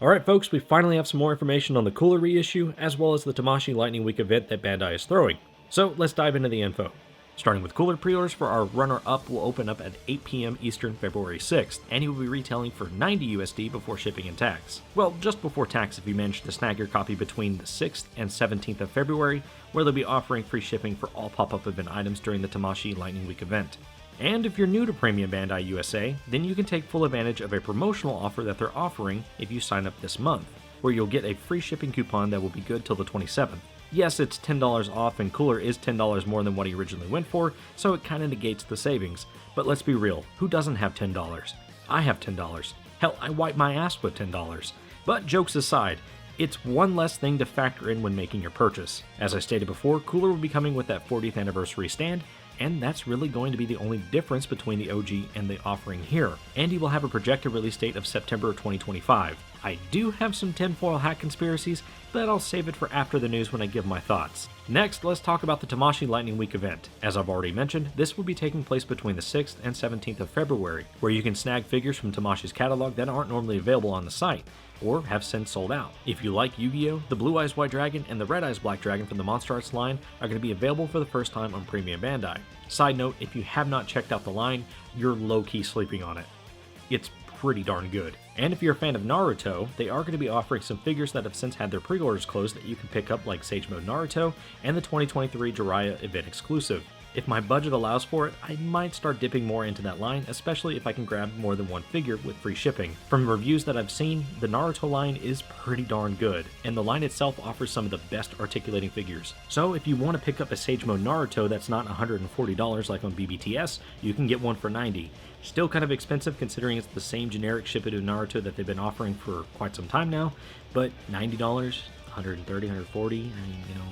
Alright folks, we finally have some more information on the Cooler reissue, as well as the Tamashii Lightning Week event that Bandai is throwing. So let's dive into the info. Starting with Cooler pre-orders for our runner-up will open up at 8 p.m. Eastern February 6th, and he will be retailing for $90 USD before shipping and tax. Well, just before tax if you manage to snag your copy between the 6th and 17th of February, where they'll be offering free shipping for all pop-up event items during the Tamashii Lightning Week event. And if you're new to Premium Bandai USA, then you can take full advantage of a promotional offer that they're offering if you sign up this month, where you'll get a free shipping coupon that will be good till the 27th. Yes, it's $10 off, and Cooler is $10 more than what he originally went for, so it kinda negates the savings. But let's be real, who doesn't have $10? I have $10. Hell, I wipe my ass with $10. But jokes aside, it's one less thing to factor in when making your purchase. As I stated before, Cooler will be coming with that 40th anniversary stand, and that's really going to be the only difference between the OG and the offering here. And he will have a projected release date of September 2025. I do have some tinfoil hat conspiracies, but I'll save it for after the news when I give my thoughts. Next, let's talk about the Tamashii Lightning Week event. As I've already mentioned, this will be taking place between the 6th and 17th of February, where you can snag figures from Tamashii's catalog that aren't normally available on the site, or have since sold out. If you like Yu-Gi-Oh!, the Blue Eyes White Dragon and the Red Eyes Black Dragon from the Monster Arts line are going to be available for the first time on Premium Bandai. Side note, if you have not checked out the line, you're low-key sleeping on it. It's pretty darn good. And if you're a fan of Naruto, they are going to be offering some figures that have since had their pre-orders closed that you can pick up, like Sage Mode Naruto and the 2023 Jiraiya event exclusive. If my budget allows for it, I might start dipping more into that line, especially if I can grab more than one figure with free shipping. From reviews that I've seen, the Naruto line is pretty darn good, and the line itself offers some of the best articulating figures. So if you want to pick up a Sage Mode Naruto that's not $140 like on BBTS, you can get one for $90. Still kind of expensive considering it's the same generic Shippuden Naruto that they've been offering for quite some time now, but $90, $130, $140, I mean,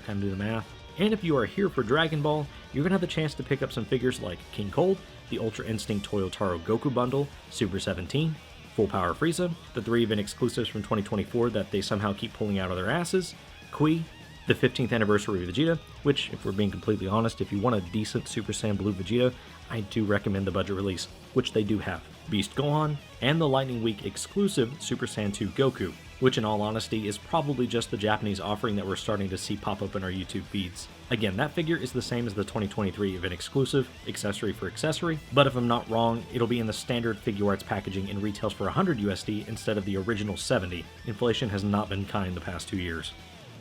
kind of do the math. And if you are here for Dragon Ball, you're going to have the chance to pick up some figures like King Cold, the Ultra Instinct Toyotaro Goku bundle, Super 17, Full Power Frieza, the 3 event exclusives from 2024 that they somehow keep pulling out of their asses, Kui, the 15th anniversary Vegeta, which, if we're being completely honest, if you want a decent Super Saiyan Blue Vegeta, I do recommend the budget release, which they do have, Beast Gohan, and the Lightning Week exclusive Super Saiyan 2 Goku, which in all honesty is probably just the Japanese offering that we're starting to see pop up in our YouTube feeds. Again, that figure is the same as the 2023 event exclusive, accessory for accessory, but if I'm not wrong, it'll be in the standard Figuarts packaging and retails for $100 USD instead of the original $70. Inflation has not been kind the past 2 years,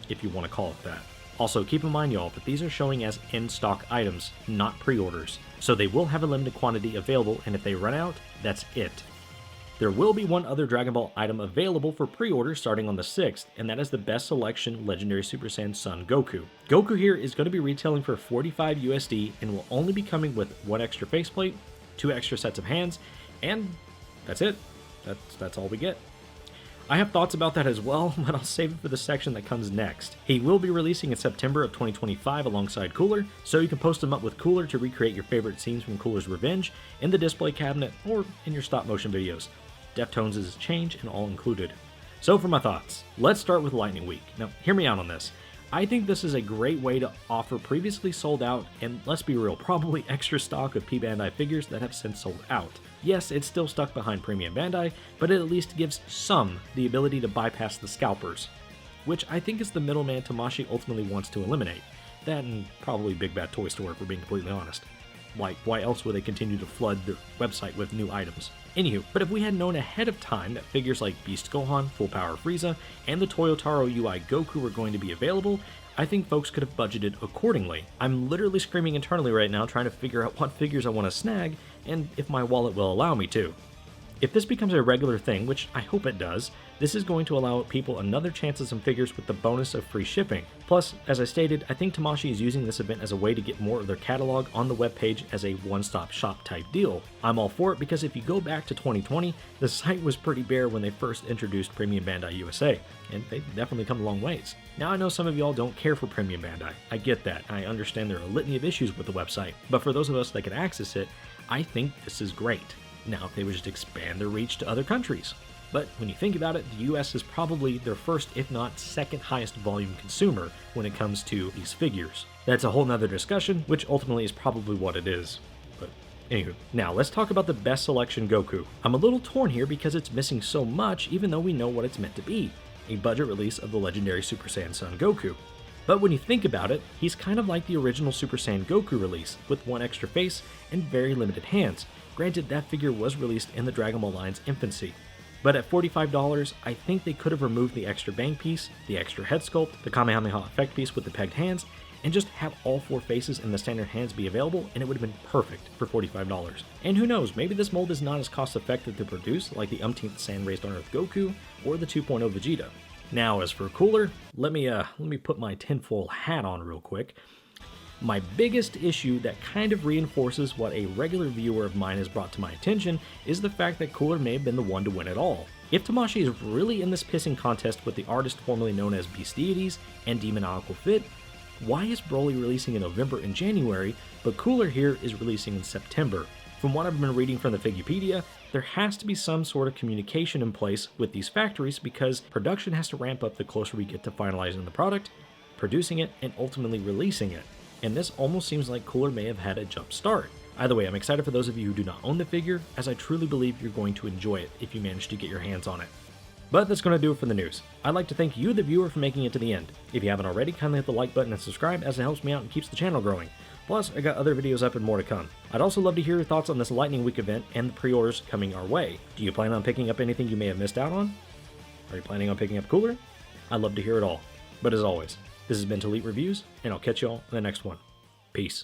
if you want to call it that. Also, keep in mind y'all that these are showing as in-stock items, not pre-orders, so they will have a limited quantity available, and if they run out, that's it. There will be one other Dragon Ball item available for pre-order starting on the 6th, and that is the Best Selection Legendary Super Saiyan Son Goku. Goku here is going to be retailing for $45 USD and will only be coming with 1 extra faceplate, 2 extra sets of hands, and that's it. That's all we get. I have thoughts about that as well, but I'll save it for the section that comes next. He will be releasing in September of 2025 alongside Cooler, so you can post them up with Cooler to recreate your favorite scenes from Cooler's Revenge in the display cabinet or in your stop motion videos. Deftones is change and all included. So for my thoughts, let's start with Lightning Week. Now, hear me out on this. I think this is a great way to offer previously sold out, and let's be real, probably extra stock of P Bandai figures that have since sold out. Yes, it's still stuck behind Premium Bandai, but it at least gives some the ability to bypass the scalpers, which I think is the middleman Tamashii ultimately wants to eliminate. That and probably Big Bad Toy Store, if we're being completely honest. Like, why else would they continue to flood their website with new items? Anywho, but if we had known ahead of time that figures like Beast Gohan, Full Power Frieza, and the Toyotaro UI Goku were going to be available, I think folks could have budgeted accordingly. I'm literally screaming internally right now trying to figure out what figures I want to snag, and if my wallet will allow me to. If this becomes a regular thing, which I hope it does, this is going to allow people another chance at some figures with the bonus of free shipping. Plus, as I stated, I think Tamashii is using this event as a way to get more of their catalog on the webpage as a one-stop shop type deal. I'm all for it because if you go back to 2020, the site was pretty bare when they first introduced Premium Bandai USA, and they've definitely come a long ways. Now I know some of y'all don't care for Premium Bandai. I get that. I understand there are a litany of issues with the website, but for those of us that can access it, I think this is great. Now, if they would just expand their reach to other countries. But when you think about it, the US is probably their first, if not second highest volume consumer when it comes to these figures. That's a whole nother discussion, which ultimately is probably what it is. But Anywho, now let's talk about the best selection Goku. I'm a little torn here because it's missing so much even though we know what it's meant to be, a budget release of the legendary Super Saiyan Son Goku. But when you think about it, he's kind of like the original Super Saiyan Goku release, with one extra face and very limited hands. Granted, that figure was released in the Dragon Ball line's infancy. But at $45, I think they could have removed the extra bang piece, the extra head sculpt, the Kamehameha effect piece with the pegged hands, and just have all 4 faces and the standard hands be available, and it would have been perfect for $45. And who knows, maybe this mold is not as cost effective to produce like the umpteenth Saiyan raised on Earth Goku or the 2.0 Vegeta. Now as for cooler, let me put my tinfoil hat on real quick. My biggest issue that kind of reinforces what a regular viewer of mine has brought to my attention is the fact that Cooler may have been the one to win it all. If Tamashii is really in this pissing contest with the artist formerly known as Beast Deities and Demoniacal Fit, why is Broly releasing in November and January, but Cooler here is releasing in September? From what I've been reading from the Figupedia, there has to be some sort of communication in place with these factories because production has to ramp up the closer we get to finalizing the product, producing it, and ultimately releasing it. And this almost seems like Cooler may have had a jump start. Either way, I'm excited for those of you who do not own the figure, as I truly believe you're going to enjoy it if you manage to get your hands on it. But that's going to do it for the news. I'd like to thank you, the viewer, for making it to the end. If you haven't already, kindly hit the like button and subscribe as it helps me out and keeps the channel growing. Plus, I got other videos up and more to come. I'd also love to hear your thoughts on this Lightning Week event and the pre-orders coming our way. Do you plan on picking up anything you may have missed out on? Are you planning on picking up Cooler? I'd love to hear it all. But as always, this has been Elite Reviews, and I'll catch y'all in the next one. Peace.